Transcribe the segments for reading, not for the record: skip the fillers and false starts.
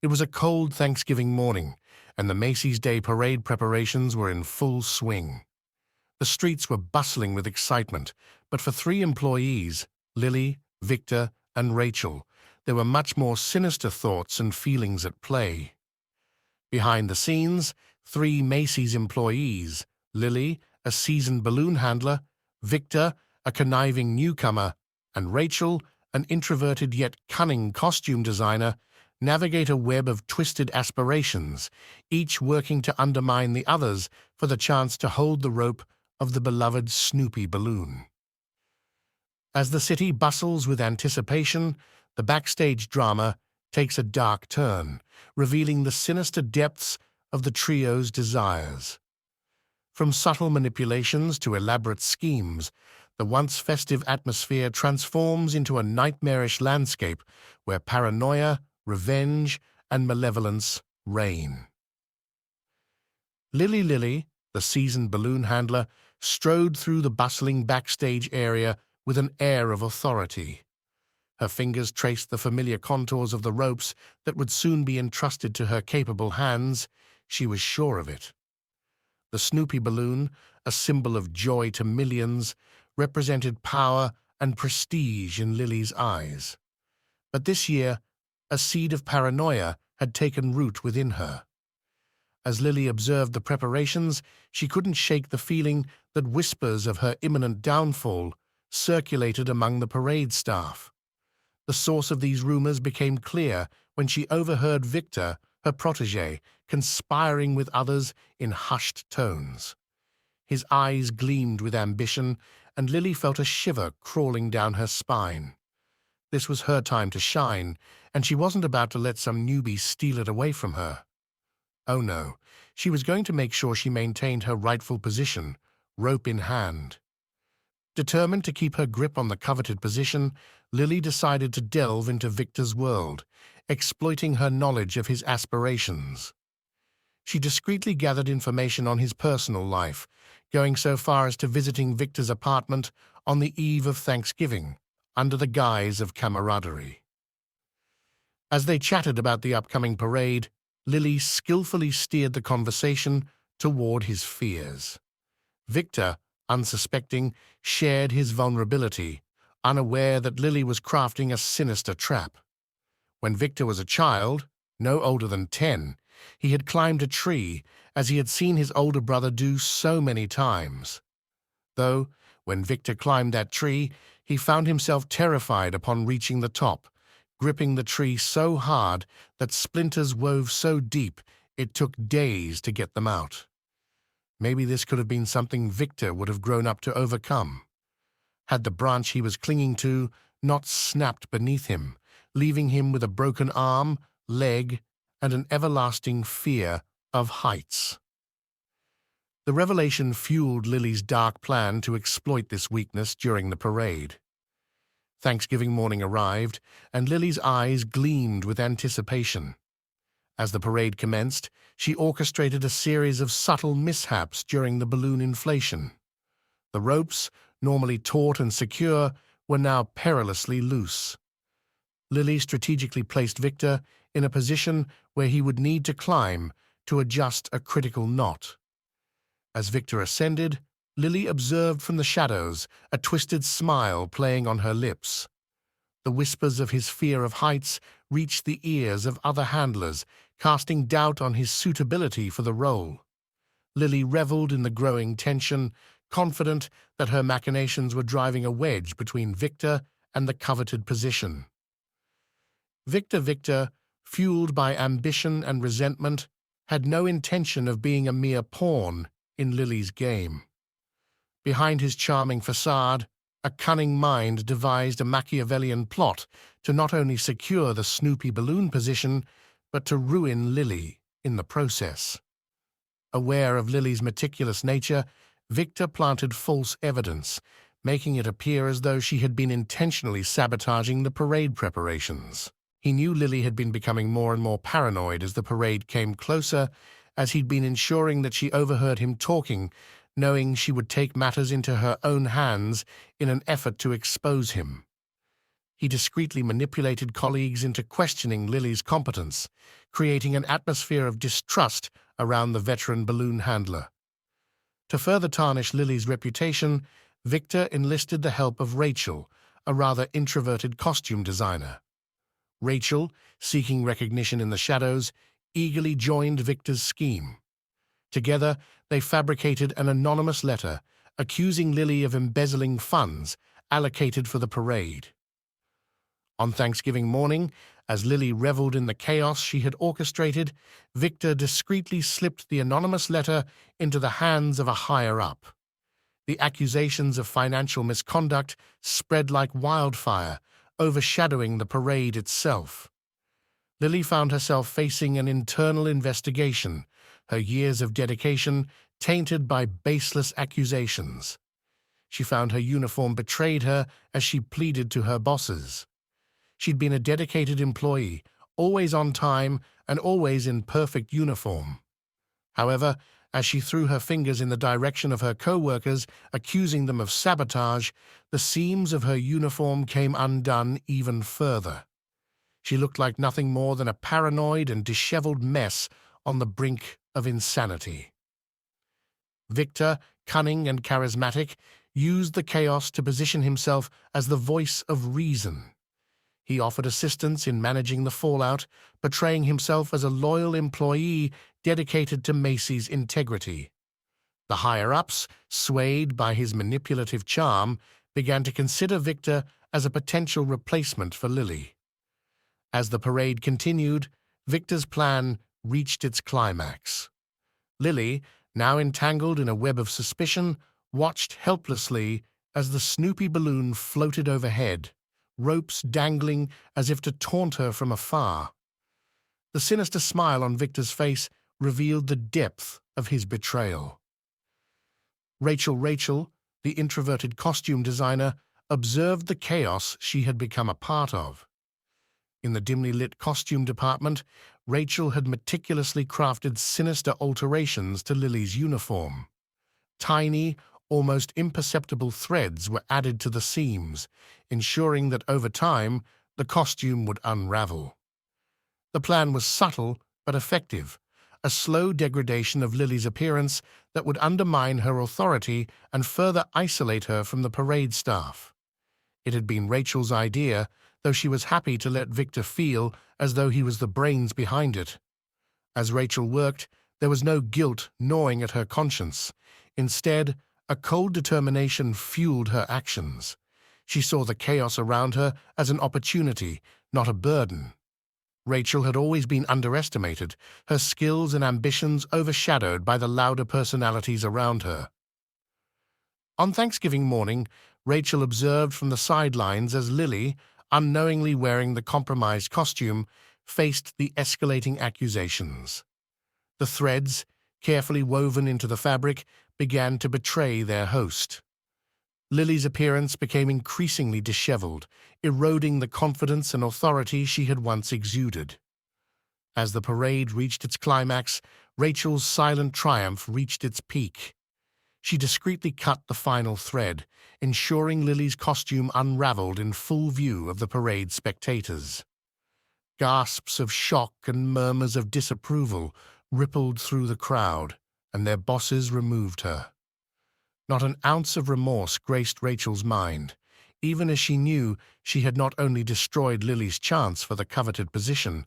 It was a cold Thanksgiving morning, and the Macy's Day Parade preparations were in full swing. The streets were bustling with excitement, but for three employees, Lily, Victor, and Rachel, there were much more sinister thoughts and feelings at play. Behind the scenes, three Macy's employees, Lily, a seasoned balloon handler, Victor, a conniving newcomer, and Rachel, an introverted yet cunning costume designer, navigate a web of twisted aspirations, each working to undermine the others for the chance to hold the rope of the beloved Snoopy balloon. As the city bustles with anticipation, the backstage drama takes a dark turn, revealing the sinister depths of the trio's desires. From subtle manipulations to elaborate schemes, the once festive atmosphere transforms into a nightmarish landscape where paranoia, revenge, and malevolence reign. Lily, the seasoned balloon handler, strode through the bustling backstage area with an air of authority. Her fingers traced the familiar contours of the ropes that would soon be entrusted to her capable hands. She was sure of it. The Snoopy balloon, a symbol of joy to millions, represented power and prestige in Lily's eyes. But this year, a seed of paranoia had taken root within her. As Lily observed the preparations, she couldn't shake the feeling that whispers of her imminent downfall circulated among the parade staff. The source of these rumors became clear when she overheard Victor, her protégé, conspiring with others in hushed tones. His eyes gleamed with ambition, and Lily felt a shiver crawling down her spine. This was her time to shine, and she wasn't about to let some newbie steal it away from her. Oh no, she was going to make sure she maintained her rightful position, rope in hand. Determined to keep her grip on the coveted position, Lily decided to delve into Victor's world, exploiting her knowledge of his aspirations. She discreetly gathered information on his personal life, going so far as to visiting Victor's apartment on the eve of Thanksgiving, under the guise of camaraderie. As they chatted about the upcoming parade, Lily skillfully steered the conversation toward his fears. Victor, unsuspecting, shared his vulnerability, unaware that Lily was crafting a sinister trap. When Victor was a child, no older than 10, he had climbed a tree, as he had seen his older brother do so many times. Though, when Victor climbed that tree, he found himself terrified upon reaching the top, gripping the tree so hard that splinters wove so deep it took days to get them out. Maybe this could have been something Victor would have grown up to overcome, had the branch he was clinging to not snapped beneath him, leaving him with a broken arm, leg, and an everlasting fear of heights. The revelation fueled Lily's dark plan to exploit this weakness during the parade. Thanksgiving morning arrived, and Lily's eyes gleamed with anticipation. As the parade commenced, she orchestrated a series of subtle mishaps during the balloon inflation. The ropes, normally taut and secure, were now perilously loose. Lily strategically placed Victor in a position where he would need to climb to adjust a critical knot. As Victor ascended, Lily observed from the shadows a twisted smile playing on her lips. The whispers of his fear of heights reached the ears of other handlers, casting doubt on his suitability for the role. Lily reveled in the growing tension, confident that her machinations were driving a wedge between Victor and the coveted position. Victor, fueled by ambition and resentment, had no intention of being a mere pawn in Lily's game. Behind his charming facade, a cunning mind devised a Machiavellian plot to not only secure the Snoopy balloon position, but to ruin Lily in the process. Aware of Lily's meticulous nature, Victor planted false evidence, making it appear as though she had been intentionally sabotaging the parade preparations. He knew Lily had been becoming more and more paranoid as the parade came closer, as he'd been ensuring that she overheard him talking, knowing she would take matters into her own hands in an effort to expose him. He discreetly manipulated colleagues into questioning Lily's competence, creating an atmosphere of distrust around the veteran balloon handler. To further tarnish Lily's reputation, Victor enlisted the help of Rachel, a rather introverted costume designer. Rachel, seeking recognition in the shadows, eagerly joined Victor's scheme. Together, they fabricated an anonymous letter accusing Lily of embezzling funds allocated for the parade. On Thanksgiving morning, as Lily reveled in the chaos she had orchestrated, Victor discreetly slipped the anonymous letter into the hands of a higher-up. The accusations of financial misconduct spread like wildfire, overshadowing the parade itself. Lily found herself facing an internal investigation, her years of dedication tainted by baseless accusations. She found her uniform betrayed her as she pleaded to her bosses. She'd been a dedicated employee, always on time and always in perfect uniform. However, as she threw her fingers in the direction of her co-workers, accusing them of sabotage, the seams of her uniform came undone even further. She looked like nothing more than a paranoid and disheveled mess on the brink of insanity. Victor, cunning and charismatic, used the chaos to position himself as the voice of reason. He offered assistance in managing the fallout, portraying himself as a loyal employee dedicated to Macy's integrity. The higher-ups, swayed by his manipulative charm, began to consider Victor as a potential replacement for Lily. As the parade continued, Victor's plan reached its climax. Lily, now entangled in a web of suspicion, watched helplessly as the Snoopy balloon floated overhead, ropes dangling as if to taunt her from afar. The sinister smile on Victor's face revealed the depth of his betrayal. Rachel, the introverted costume designer, observed the chaos she had become a part of. In the dimly lit costume department, Rachel had meticulously crafted sinister alterations to Lily's uniform. Tiny, almost imperceptible threads were added to the seams, ensuring that over time the costume would unravel. The plan was subtle but effective, a slow degradation of Lily's appearance that would undermine her authority and further isolate her from the parade staff. It had been Rachel's idea, though she was happy to let Victor feel as though he was the brains behind it. As Rachel worked, there was no guilt gnawing at her conscience. Instead, a cold determination fueled her actions. She saw the chaos around her as an opportunity, not a burden. Rachel had always been underestimated, her skills and ambitions overshadowed by the louder personalities around her. On Thanksgiving morning, Rachel observed from the sidelines as Lily, unknowingly wearing the compromised costume, faced the escalating accusations. The threads, carefully woven into the fabric, began to betray their host. Lily's appearance became increasingly disheveled, eroding the confidence and authority she had once exuded. As the parade reached its climax, Rachel's silent triumph reached its peak. She discreetly cut the final thread, ensuring Lily's costume unraveled in full view of the parade spectators. Gasps of shock and murmurs of disapproval rippled through the crowd, and their bosses removed her. Not an ounce of remorse graced Rachel's mind, even as she knew she had not only destroyed Lily's chance for the coveted position,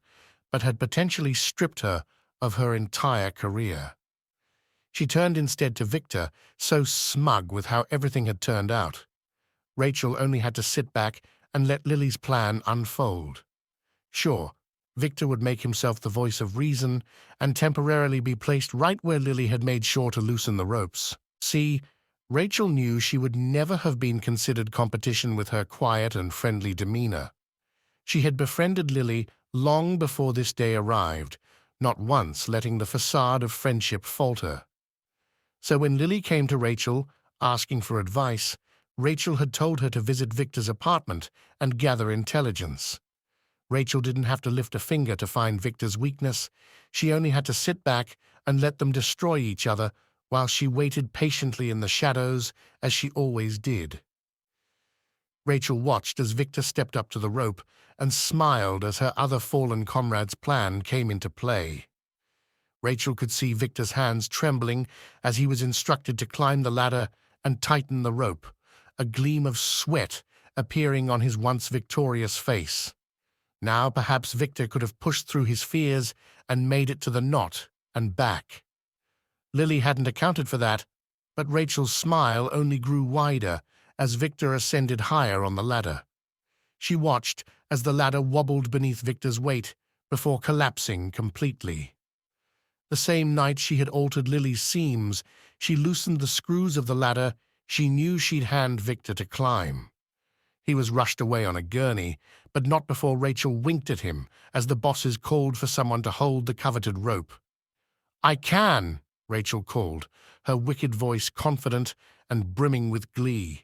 but had potentially stripped her of her entire career. She turned instead to Victor, so smug with how everything had turned out. Rachel only had to sit back and let Lily's plan unfold. Sure, Victor would make himself the voice of reason and temporarily be placed right where Lily had made sure to loosen the ropes. See, Rachel knew she would never have been considered competition with her quiet and friendly demeanor. She had befriended Lily long before this day arrived, not once letting the facade of friendship falter. So when Lily came to Rachel, asking for advice, Rachel had told her to visit Victor's apartment and gather intelligence. Rachel didn't have to lift a finger to find Victor's weakness. She only had to sit back and let them destroy each other while she waited patiently in the shadows, as she always did. Rachel watched as Victor stepped up to the rope and smiled as her other fallen comrade's plan came into play. Rachel could see Victor's hands trembling as he was instructed to climb the ladder and tighten the rope, a gleam of sweat appearing on his once victorious face. Now perhaps Victor could have pushed through his fears and made it to the knot and back. Lily hadn't accounted for that, but Rachel's smile only grew wider as Victor ascended higher on the ladder. She watched as the ladder wobbled beneath Victor's weight before collapsing completely. The same night she had altered Lily's seams, she loosened the screws of the ladder she knew she'd hand Victor to climb. He was rushed away on a gurney, but not before Rachel winked at him as the bosses called for someone to hold the coveted rope. "I can," Rachel called, her wicked voice confident and brimming with glee.